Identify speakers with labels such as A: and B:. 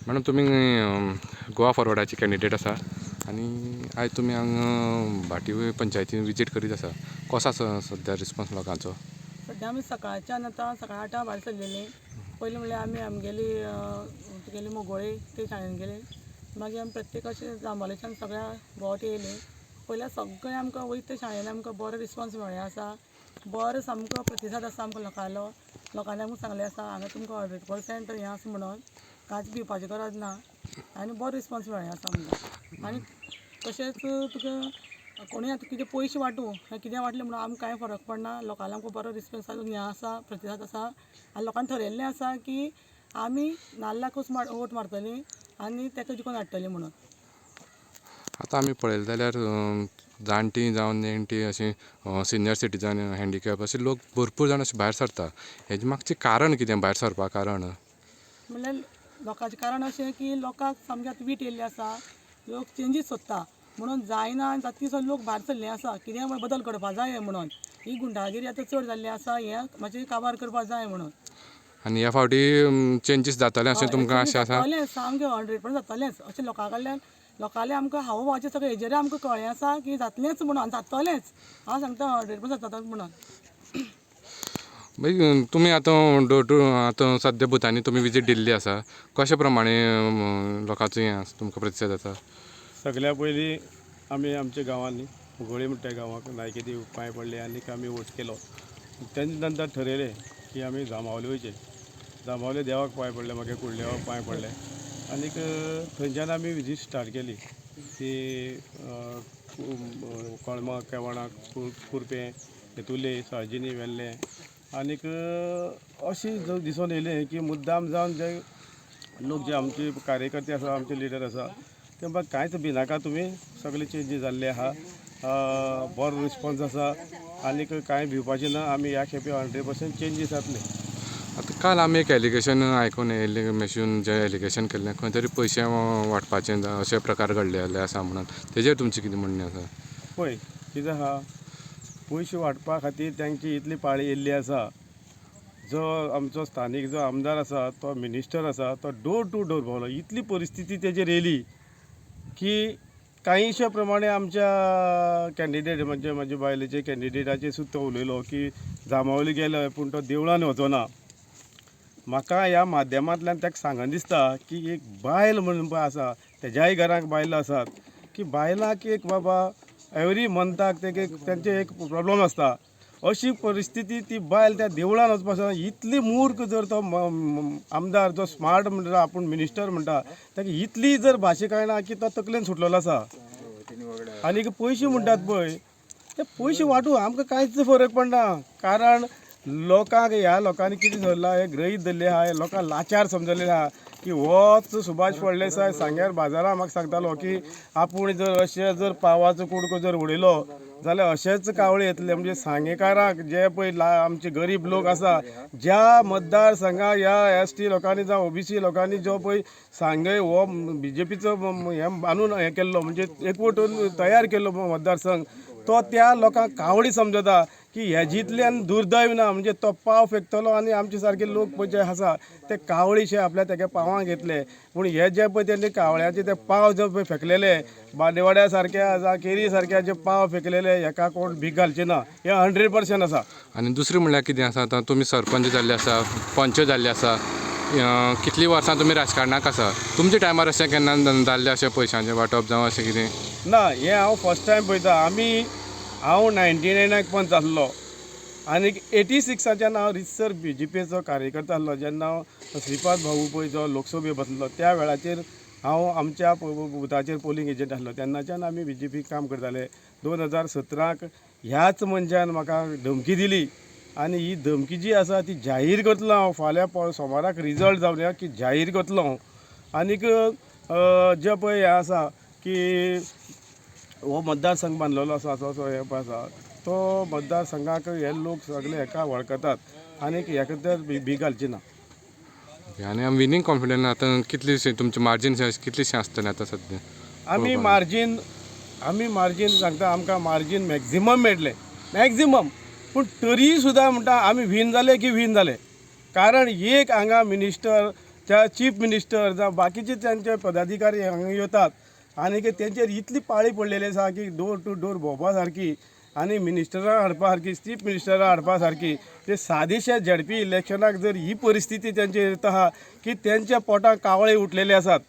A: Madam तुम्ही Goa फॉरवर्डाचे candidate आसा आनी आयज तुमी हांगा भाटी पंचायतीन विजीट करीत आसा. कसो आसा सद्या रिस्पॉन्स लोकांचो?
B: सद्या आमी सकाळच्यान आतां सकाळ 8 भायर सरलेलीं. पयलीं म्हणल्यार आमी आमगेली मोगोळे ते शाळेन गेले. मागीर आमी प्रत्येक अशें जांबावलेच्यान सगळ्या भोंवत येयले. पयल्यार सगळें आमकां वयता शाळेन आमकां बरो रिस्पॉन्स मेळ्ळें आसा. बरो सामको प्रतिसाद आसा आमकां लोकांलो. लोकांनी आमकां सांगलें आसा हांगा तुमकां 100% हें आसा म्हणून कांयच भिवपाची गरज ना आनी बरो रिस्पॉन्स मेळ्ळें आसा आमकां. आनी तशेंच तुका कोणूय आतां कितें पयशे वांटूं कितें वाटलें म्हणून आमकां कांय फरक पडना. लोकांनी आमकां बरो रिस्पॉन्स हें आसा, प्रतिसाद आसा. आनी लोकांनी ठरयल्लें आसा की आमी नाल्लाकूच वोट मारतलीं आनी ताका जिखून हाडटलीं म्हणून.
A: आतां आमी पळयलें जाल्यार जाणटीं जावं नेणटीं अशीं सिनियर सिटीजन हँडिकॅप अशे लोक भरपूर जाण अशे भायर सरता. हेजे मागचें कारण कितें भायर सरपाक कारण?
B: म्हणल्यार लोकांचें कारण अशें की लोकांक सामकें आतां वीट येयल्ली आसा. लोक चेंजीस सोदता म्हणून जायना जाता तितलो लोक भायर सरले आसा. कितें बदल करपा जाय म्हणून. ही गुंडागिरी आतां चड जाल्ली आसा. हें मातशें काबार करपा जाय म्हणून.
A: आनी ह्या फावटी चेंजीस जातले अशें तुमकां आशा आसा?
B: जातलेंच सामकें 100% जातलेंच अशें लोकांले आमकां हावभावाचें सगळें हेजेर आमकां कळ्ळें आसा की जातलेंच म्हणून जातलेंच. हांव सांगता 100% जातलेंच म्हणून.
A: मागीर तुमी आतां डोर टू आतां सद्या बुथांनी तुमी विजीट दिल्ली आसा. कशे प्रमाणे लोकांचो हें आसा तुमकां प्रतिसाद आसा?
C: सगळ्या पयलीं आमी आमच्या गांवांनी गोळे म्हणटा गांवांक नायके देव पांय पडले आनीक आमी वोट केलो. तेजे नंतर ठरयलें की आमी जांबावले वयचे. जांबावले देवाक पांय पडले, मागीर कुळदेवाक पांय पडले आनीक थंयच्यान आमी विजीट स्टार्ट केली. ती कळमा, केवणां, कुरपें, हेतुले, साळजिनी, वेल्लें आनीक अशें दिसून येयलें की मुद्दाम जावन जे लोक जे आमचे कार्यकर्ते आसा, आमचे लिडर आसा ते म्हणपाक कांयच भिनाका तुमी, सगळे चेंजीस जाल्ले आहा. बरो रिस्पॉन्स आसा आनीक कांय भिवपाचें ना. आमी ह्या खेपे 100% चेंजीस जातले.
A: आतां काल आमी एक एलिगेशन आयकून येयल्लें मेशून जें एलिगेशन केल्लें खंय तरी पयशे वांटपाचें अशे प्रकार घडलेले आसा म्हणून तेजेर तुमचें कितें म्हणणें आसा?
C: पळय कितें आहा, पयशे वांटपा खातीर तांची इतली पाळी येयल्ली आसा. जो आमचो स्थानीक जो आमदार आसा, तो मिनिस्टर आसा, तो डोर टू डोर भोंवलो. इतली परिस्थिती तेजेर येयली की कांयशे प्रमाणे आमच्या कॅन्डिडेट म्हणजे म्हाज्या बायलेचे कॅन्डिडेटाचेर सुद्दां तो उलयलो की जांबावले गेलो पूण तो देवळान वचना. म्हाका ह्या माध्यमांतल्यान ताका सांगन दिसता की एक बायल म्हणून पळय आसा, तेज्याय घरांत बायलो आसात की बायलांक एक बाबा एवरी मंथाक तेंचे एक प्रॉब्लम आसता. अशी परिस्थिती ती बायल त्या देवळान वचपाक इतली मूर्ख जर तो आमदार जो स्मार्ट म्हणटा आपूण मिनिस्टर म्हणटा ताका इतली जर भाशा कळना की तो तकलेन सुटलेलो आसा. आनीक पयशे म्हणटात पळय ते पयशे वांटूं आमकां कांयच फरक पडना. कारण लोकांक ह्या लोकांनी कितें धरलां, हे गृहीत धरलें आहा, हे लोकांक लाचार समजलेले आहा की होच सुभाष फळदेसाय सांग्यार बाजारांत म्हाका सांगतालो की आपूण जर अशें जर पावाचो कुडको जर उडयलो जाल्यार अशेंच कावळे येतले. म्हणजे सांगेकारांक जे पळय आमचे गरीब लोक आसा, ज्या मतदारसंघाक ह्या ST लोकांनी जावं OBC लोकांनी जो पळय सांगे हो BJPचो हें बांदून हें केल्लो म्हणजे एकवटून तयार केल्लो मतदारसंघ, तो त्या लोकांक कावळी समजता की हेजींतल्यान दुर्दैव ना. म्हणजे तो पाव फेकतलो आनी आमचे सारके लोक पळय जे आसा ते कावळीशे आपल्या तेगे पावांक घेतले. पूण हे जे पळय तेणी कावळ्याचे ते पाव जे पळय फेकलेले, बांदेवाड्या सारक्या जावं केरी सारक्या जे पाव फेकलेले, हेका कोण भीक घालचे ना, हे 100% आसा.
A: आनी दुसरें म्हणल्यार कितें आसा, आतां तुमी सरपंच जाल्ले आसा, पंच जाल्ले आसा, कितलीं वर्सां तुमी राजकारणाक आसा. तुमच्या टायमार अशें केन्ना जाल्लें अशें पयशांचें वांटप जावं अशें कितें?
C: ना, हें हांव फर्स्ट टायम पळयता. हांव 99 पंच आसलो आनीक 86च्यान हांव रितसर BJPचो कार्यकर्ता आसलो. जेन्ना हांव श्रीपाद भाऊ पळय जो लोकसभेक बसलो त्या वेळाचेर हांव आमच्या बुथाचेर पोलिंग एजंट आसलो. तेन्नाच्यान आमी BJP काम करताले. 2017 ह्याच मनशान म्हाका धमकी दिली आनी ही धमकी जी आसा ती जाहीर करतलो हांव. फाल्यां सोमाराक रिजल्ट जावया की जाहीर करतलो हांव. आनीक जे पळय हें आसा की हो मतदारसंघ बांदलेलो आसा, असो हे आसा, तो मतदारसंघाक हे लोक सगळे हेका वळखतात आनीक हेका तर भीक घालची ना.
A: आनी आमी विनींग कॉन्फिडंस आतां कितलीशीं तुमचें मार्जीन कितलीशीं आसतलें आतां सद्या?
C: आमी मार्जीन सांगता, आमकां मार्जीन मॅक्झिमम मेळटलें, मॅक्झिमम. पूण तरी सुद्दां म्हणटा आमी विन जाले की विन जाले. कारण एक हांगा मिनिस्टर त्या चीफ मिनिस्टर जावं बाकीचे त्यांचे पदाधिकारी हांगा येतात आनी तेंचेर इतली पाळी पडलेली आसा की डोर टू डोर भोंवपा सारकी आनी मिनिस्टरां हाडपा सारकी चीफ मिनिस्टरां हाडपा सारकी ते सादेशा झडपी इलेक्शनाक जर ही परिस्थिती तेंचेर येता की तेंच्या पोटाक कावळे उठलेले आसात